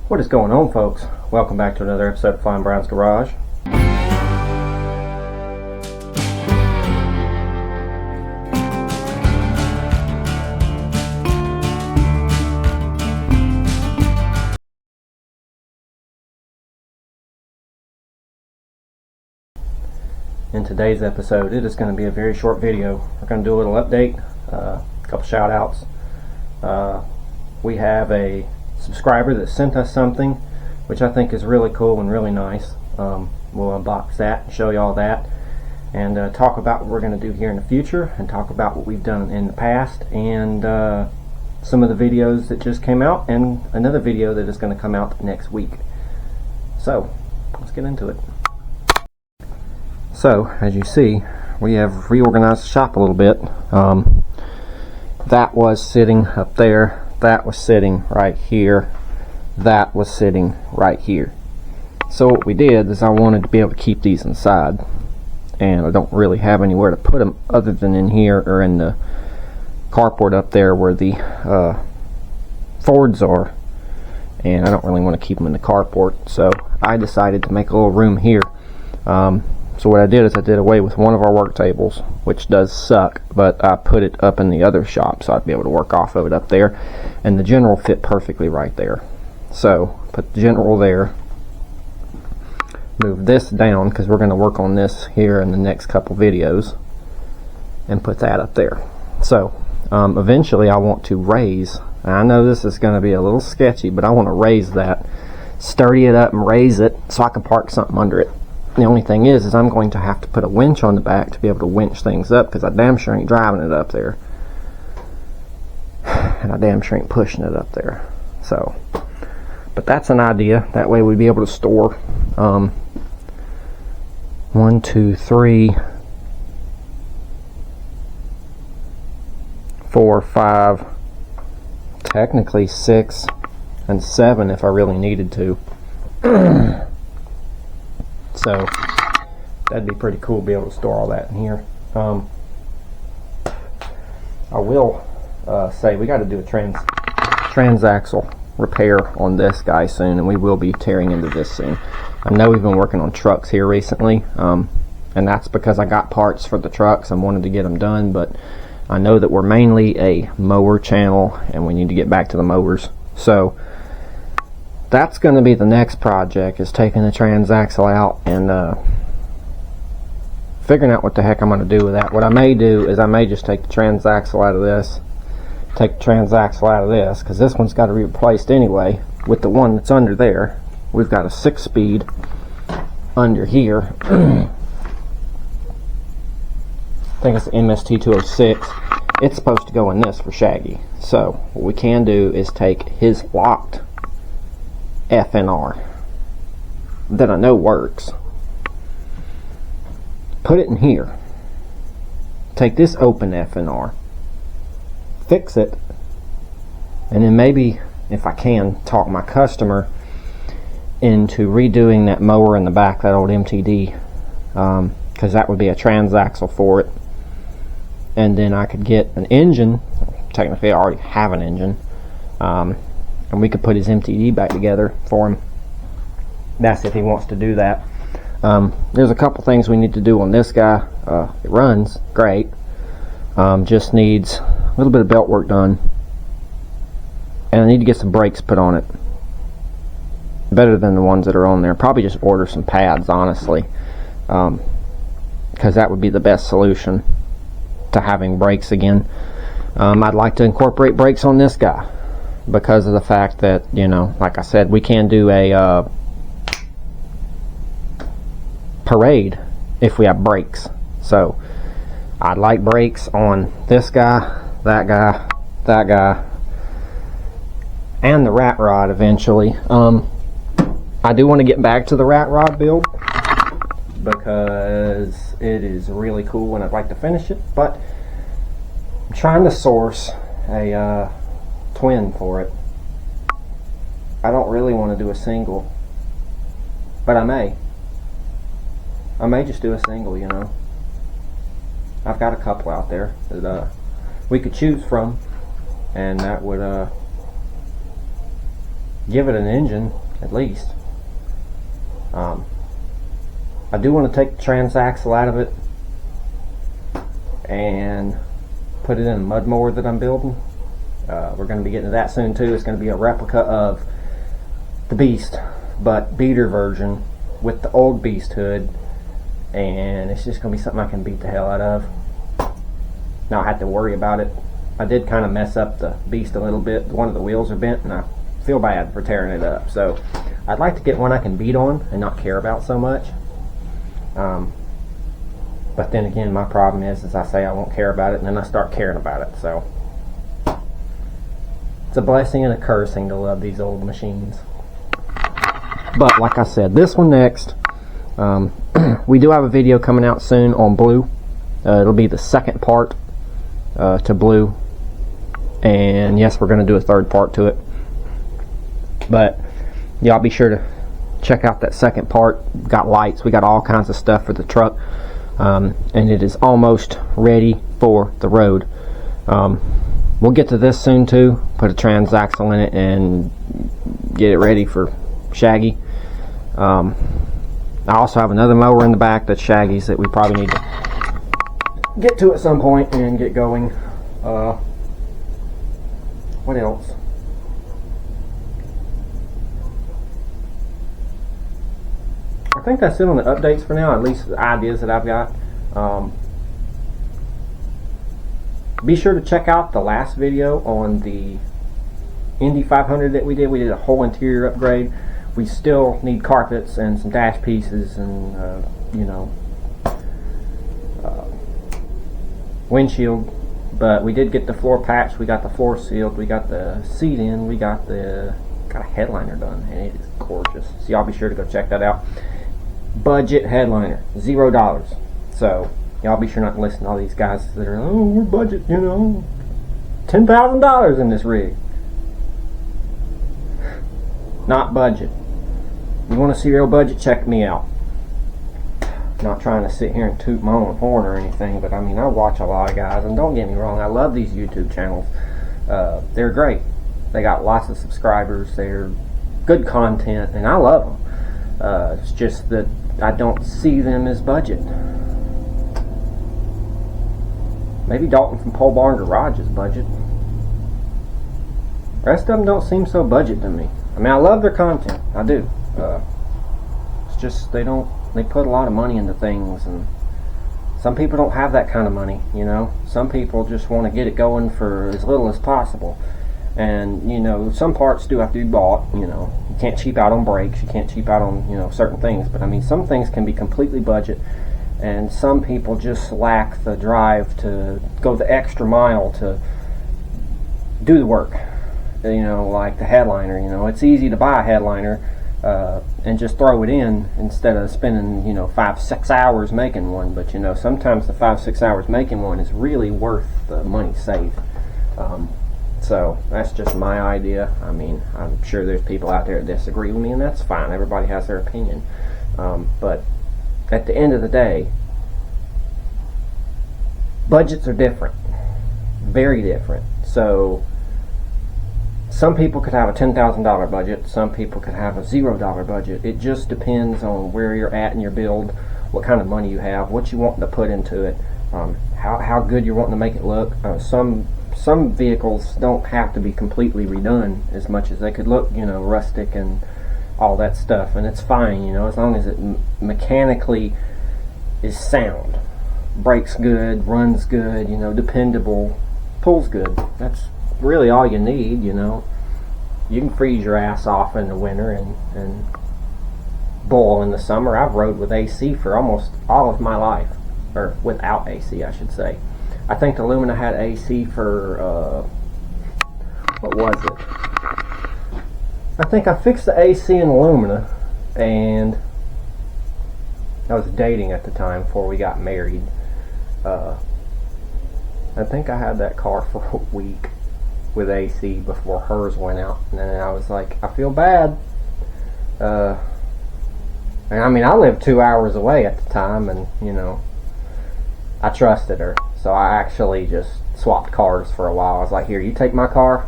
What is going on, folks? Welcome back to another episode of Flying Brian's Garage. In today's episode, it is going to be a very short video. We're going to do a little update, a couple shout outs. We have a subscriber that sent us something which I think is really cool and really nice. We'll unbox that and show you all that, and talk about what we're going to do here in the future, and talk about what we've done in the past, and some of the videos that just came out, and another video that is going to come out next week. So let's get into it. So as you see, we have reorganized the shop a little bit. That was sitting up there, that was sitting right here, that was sitting right here. So what we did is I wanted to be able to keep these inside, and I don't really have anywhere to put them other than in here or in the carport up there where the Fords are, and I don't really want to keep them in the carport, so I decided to make a little room here. So what I did is I did away with one of our work tables, which does suck, but I put it up in the other shop so I'd be able to work off of it up there, and the general fit perfectly right there. So put the general there, move this down because we're going to work on this here in the next couple videos, and put that up there. So eventually I want to raise, and I know this is going to be a little sketchy, but I want to raise that, sturdy it up and raise it so I can park something under it. The only thing is I'm going to have to put a winch on the back to be able to winch things up, because I damn sure ain't driving it up there, and I damn sure ain't pushing it up there. So, but that's an idea. That way we'd be able to store 1, 2, 3, 4, 5, technically 6 and 7 if I really needed to. So that'd be pretty cool to be able to store all that in here. I will say we got to do a transaxle repair on this guy soon, and we will be tearing into this soon. I know we've been working on trucks here recently, and that's because I got parts for the trucks and wanted to get them done, but I know that we're mainly a mower channel and we need to get back to the mowers. So that's going to be the next project, is taking the transaxle out and figuring out what the heck I'm going to do with that. What I may do is I may just take the transaxle out of this, take the transaxle out of this, because this one's got to be replaced anyway with the one that's under there. We've got a 6-speed under here. I think it's the MST 206. It's supposed to go in this for Shaggy. So what we can do is take his locked FNR that I know works, put it in here, take this open FNR, fix it, and then maybe, if I can, talk my customer into redoing that mower in the back, that old MTD, because that would be a transaxle for it, and then I could get an engine. Technically I already have an engine, and we could put his MTD back together for him. That's if he wants to do that. There's a couple things we need to do on this guy. It runs great, just needs a little bit of belt work done, and I need to get some brakes put on it, better than the ones that are on there. Probably just order some pads, honestly, because that would be the best solution to having brakes again. I'd like to incorporate brakes on this guy, because of the fact that, you know, like I said, we can do a parade if we have brakes. So I'd like brakes on this guy, that guy, that guy, and the rat rod eventually. I do want to get back to the rat rod build because it is really cool and I'd like to finish it, but I'm trying to source a twin for it. I don't really want to do a single, but I may just do a single, you know. I've got a couple out there that we could choose from, and that would give it an engine at least. I do want to take the transaxle out of it and put it in a mud mower that I'm building. We're going to be getting to that soon too. It's going to be a replica of the Beast, but beater version with the old Beast hood, and it's just going to be something I can beat the hell out of. Not have to worry about it. I did kind of mess up the Beast a little bit. One of the wheels are bent and I feel bad for tearing it up. So I'd like to get one I can beat on and not care about so much. But then again, my problem is I say I won't care about it and then I start caring about it. So it's a blessing and a cursing to love these old machines. But like I said, this one next. We do have a video coming out soon on Blue. It'll be the second part to Blue. And yes, we're going to do a third part to it. But y'all be sure to check out that second part. We got lights, we got all kinds of stuff for the truck. And it is almost ready for the road. We'll get to this soon too. Put a transaxle in it and get it ready for Shaggy. I also have another mower in the back that's Shaggy's that we probably need to get to at some point and get going. What else? I think that's it on the updates for now, at least the ideas that I've got. Be sure to check out the last video on the Indy 500 that we did. We did a whole interior upgrade. We still need carpets and some dash pieces and windshield, but we did get the floor patched, we got the floor sealed, we got the seat in, we got a headliner done, and it is gorgeous. So y'all be sure to go check that out. Budget headliner, $0. So y'all be sure not to listen to all these guys that are, oh, we're budget, $10,000 in this rig. Not budget. You want to see real budget, check me out. Not trying to sit here and toot my own horn or anything, but I mean, I watch a lot of guys, and don't get me wrong, I love these YouTube channels. They're great. They got lots of subscribers, they're good content, and I love them. It's just that I don't see them as budget. Maybe Dalton from Pole Barn Garage is budget. The rest of them don't seem so budget to me. I mean, I love their content, I do. It's just they put a lot of money into things, and some people don't have that kind of money, Some people just want to get it going for as little as possible. And, some parts do have to be bought, You can't cheap out on brakes, you can't cheap out on, certain things. But, I mean, some things can be completely budget, and some people just lack the drive to go the extra mile to do the work. Like the headliner, it's easy to buy a headliner and just throw it in instead of spending 5-6 hours making one. But sometimes the 5-6 hours making one is really worth the money saved. So that's just my idea. I mean, I'm sure there's people out there that disagree with me, and that's fine. Everybody has their opinion. But at the end of the day, budgets are different, very different. So some people could have a $10,000 budget, some people could have a $0 budget. It just depends on where you're at in your build, what kind of money you have, what you want to put into it, how good you're wanting to make it look. Some vehicles don't have to be completely redone as much as they could look, rustic and all that stuff, and it's fine, as long as it mechanically is sound, brakes good, runs good, dependable, pulls good. That's really all you need. You can freeze your ass off in the winter and boil in the summer. I've rode with AC for almost all of my life, or without AC, I should say. I think the Lumina had AC for what was it? I think I fixed the AC in the Lumina, and I was dating at the time before we got married. I think I had that car for a week with AC before hers went out, and then I was like, I feel bad. And I mean, I lived 2 hours away at the time, and I trusted her, so I actually just swapped cars for a while. I was like, here, you take my car,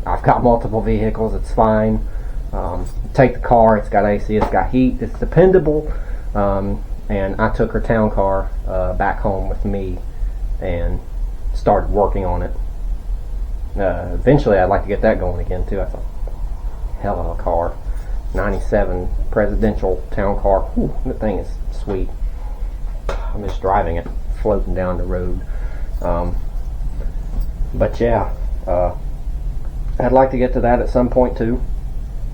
I've got multiple vehicles, it's fine. Take the car, it's got AC, it's got heat, it's dependable. And I took her town car back home with me and started working on it. Eventually I'd like to get that going again too. That's a hell of a car. 97 presidential town car. Whew, that thing is sweet. I'm just driving it, floating down the road. But yeah, I'd like to get to that at some point too.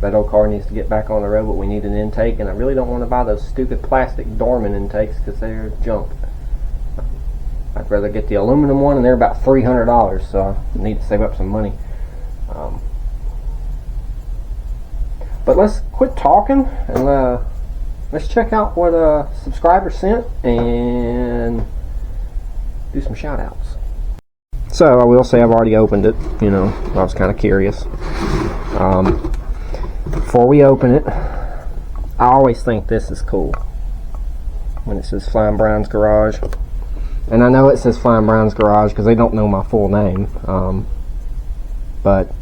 That old car needs to get back on the road, but we need an intake, and I really don't want to buy those stupid plastic Dorman intakes because they're junk. I'd rather get the aluminum one, and they're about $300, so I need to save up some money. But let's quit talking and let's check out what a subscriber sent and do some shout outs. So I will say I've already opened it, I was kind of curious. Before we open it, I always think this is cool when it says Flying Brown's Garage. And I know it says Flying Brown's Garage because they don't know my full name. But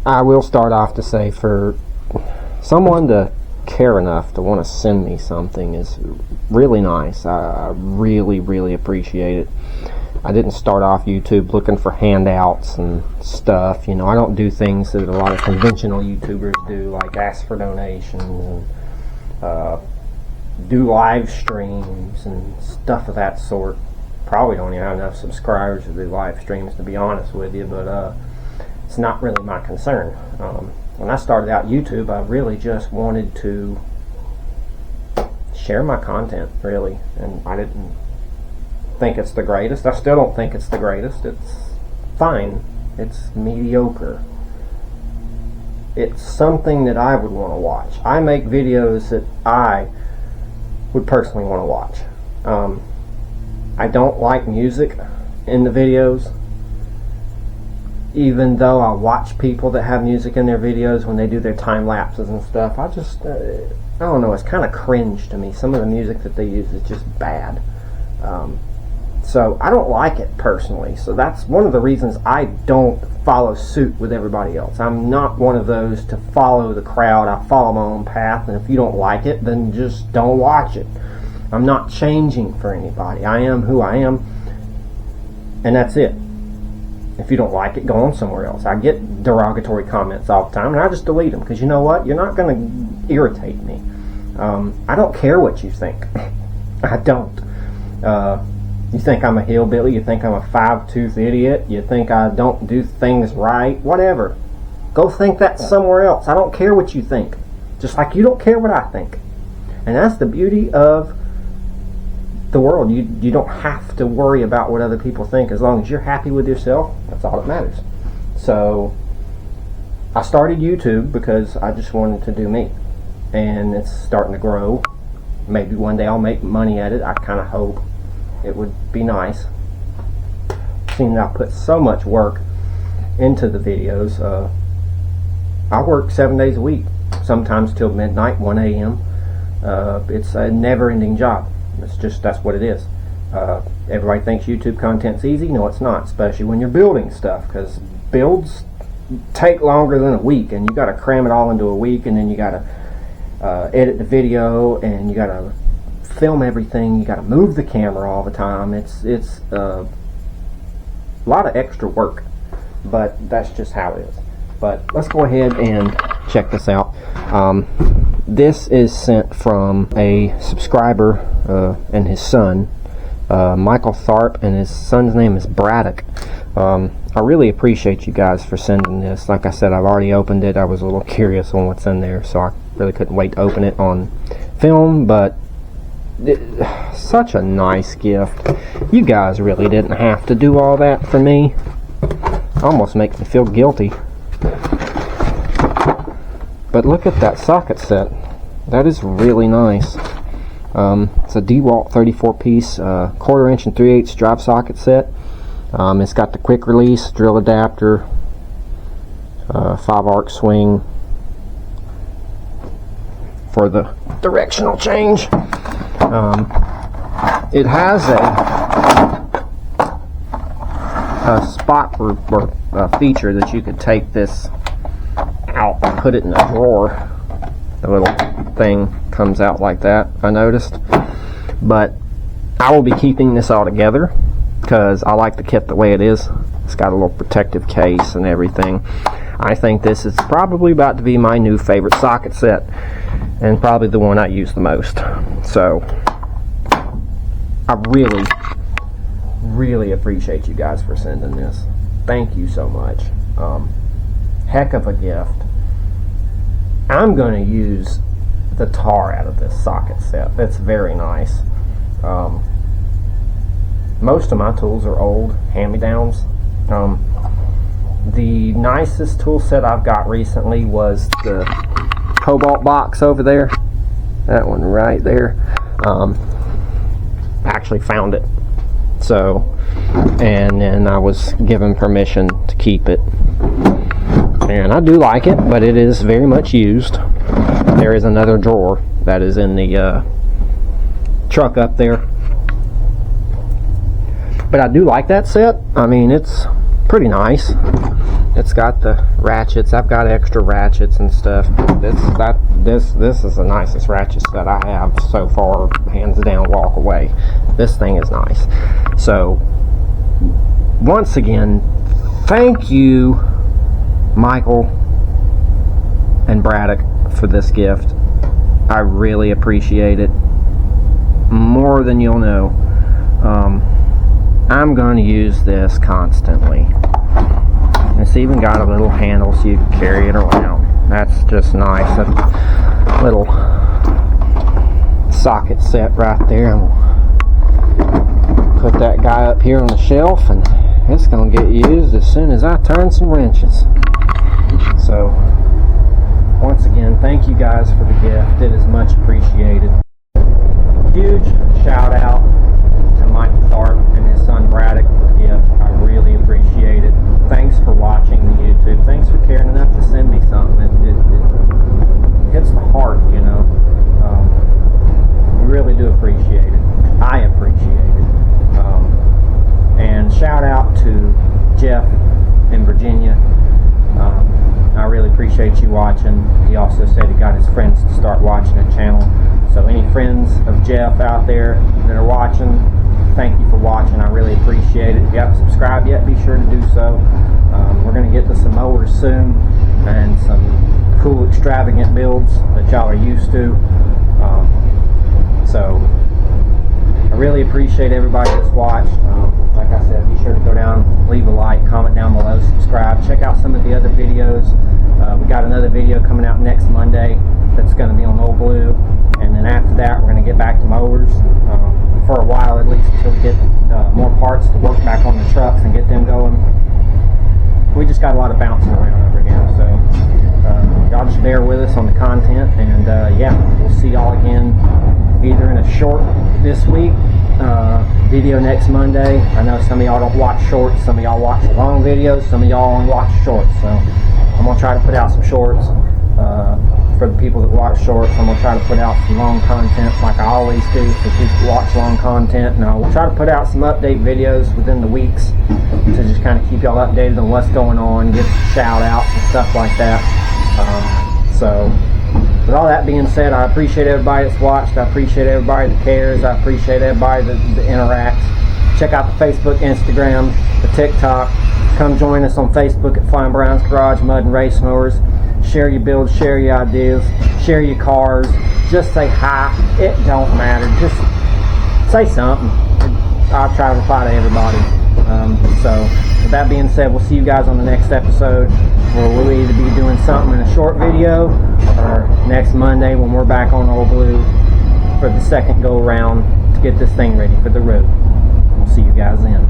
I will start off to say, for someone to care enough to want to send me something is really nice. I really, really appreciate it. I didn't start off YouTube looking for handouts and stuff. I don't do things that a lot of conventional YouTubers do, like ask for donations and do live streams and stuff of that sort. Probably don't even have enough subscribers to do live streams, to be honest with you, but it's not really my concern. When I started out YouTube, I really just wanted to share my content, really, and I didn't think it's the greatest. I still don't think it's the greatest. It's fine. It's mediocre. It's something that I would want to watch. I make videos that I would personally want to watch. I don't like music in the videos, even though I watch people that have music in their videos when they do their time lapses and stuff. I just I don't know, it's kind of cringe to me. Some of the music that they use is just bad. So I don't like it personally. So that's one of the reasons I don't follow suit with everybody else. I'm not one of those to follow the crowd. I follow my own path, and if you don't like it, then just don't watch it. I'm not changing for anybody. I am who I am, and that's it. If you don't like it, go on somewhere else. I get derogatory comments all the time, and I just delete them, because you know what? You're not going to irritate me. I don't care what you think. I don't. You think I'm a hillbilly, you think I'm a five-tooth idiot, you think I don't do things right, whatever. Go think that somewhere else. I don't care what you think. Just like you don't care what I think. And that's the beauty of the world. You don't have to worry about what other people think. As long as you're happy with yourself, that's all that matters. So I started YouTube because I just wanted to do me. And it's starting to grow. Maybe one day I'll make money at it. I kind of hope. It would be nice. Seeing that I put so much work into the videos. I work 7 days a week, sometimes till midnight, 1 a.m. It's a never-ending job. That's what it is. Everybody thinks YouTube content's easy. No, it's not, especially when you're building stuff, because builds take longer than a week, and you got to cram it all into a week, and then you got to edit the video, and you got to film everything. You got to move the camera all the time. It's a lot of extra work, but that's just how it is. But let's go ahead and check this out. This is sent from a subscriber and his son, Michael Tharp, and his son's name is Braddock. I really appreciate you guys for sending this. Like I said, I've already opened it. I was a little curious on what's in there, so I really couldn't wait to open it on film, but such a nice gift. You guys really didn't have to do all that for me. Almost makes me feel guilty. But look at that socket set. That is really nice. It's a DeWalt 34-piece 1/4 inch and 3/8 drive socket set. It's got the quick release drill adapter, 5-arc swing for the directional change. It has a spot for feature that you could take this out and put it in a drawer. The little thing comes out like that, I noticed. But I will be keeping this all together because I like the kit the way it is. It's got a little protective case and everything. I think this is probably about to be my new favorite socket set, and probably the one I use the most. So I really appreciate you guys for sending this. Thank you so much. Heck of a gift. I'm going to use the tar out of this socket set. That's very nice. Most of my tools are old hand-me-downs. The nicest tool set I've got recently was the Cobalt box over there. That one right there. I actually found it. So, and then I was given permission to keep it. And I do like it, but it is very much used. There is another drawer that is in the truck up there. But I do like that set. I mean, it's pretty nice. It's got the ratchets. I've got extra ratchets and stuff. This is the nicest ratchet set I have so far, hands down, walk away. This thing is nice. So once again, thank you, Michael and Braddock, for this gift. I really appreciate it more than you'll know. I'm going to use this constantly. It's even got a little handle so you can carry it around. That's just nice. A little socket set right there. I'm gonna put that guy up here on the shelf, and it's going to get used as soon as I turn some wrenches. So once again, thank you guys for the gift. It is much appreciated. Huge shout out to Mike Tharp and his son Braddock for the gift. I really appreciate it. Thanks for watching the YouTube. Thanks for caring enough to send me something. It hits the heart, you know. We really do appreciate it. I appreciate it. And shout out to Jeff in Virginia. I really appreciate you watching. He also said he got his friends to start watching the channel. So any friends of Jeff out there that are watching, thank you for watching. I really appreciate it. If you haven't subscribed yet, be sure to do so. We're going to get to some mowers soon and some cool extravagant builds that y'all are used to. So I really appreciate everybody that's watched. Like I said, be sure to go down, leave a like, comment down below, subscribe. Check out some of the other videos. We got another video coming out next Monday that's going to be on Old Blue. And then after that, we're going to get back to mowers for a while at least, until we get more parts to work back on the trucks and get them going. We just got a lot of bouncing around over here, so y'all just bear with us on the content, and yeah, we'll see y'all again either in a short this week video next Monday. I know some of y'all don't watch shorts, some of y'all watch long videos, some of y'all only watch shorts, so I'm going to try to put out some shorts. For the people that watch shorts, I'm going to try to put out some long content like I always do for people who watch long content. Now, we'll try to put out some update videos within the weeks to just kind of keep y'all updated on what's going on, give some shout outs and stuff like that. So, with all that being said, I appreciate everybody that's watched. I appreciate everybody that cares. I appreciate everybody that interacts. Check out the Facebook, Instagram, the TikTok. Come join us on Facebook at Flying Brown's Garage Mud and Race Mowers. Share your builds, share your ideas, share your cars. Just say hi. It don't matter. Just say something. I'll try to reply to everybody. So, with that being said, we'll see you guys on the next episode, where we'll either be doing something in a short video, or next Monday when we're back on Old Blue for the second go around to get this thing ready for the road. We'll see you guys then.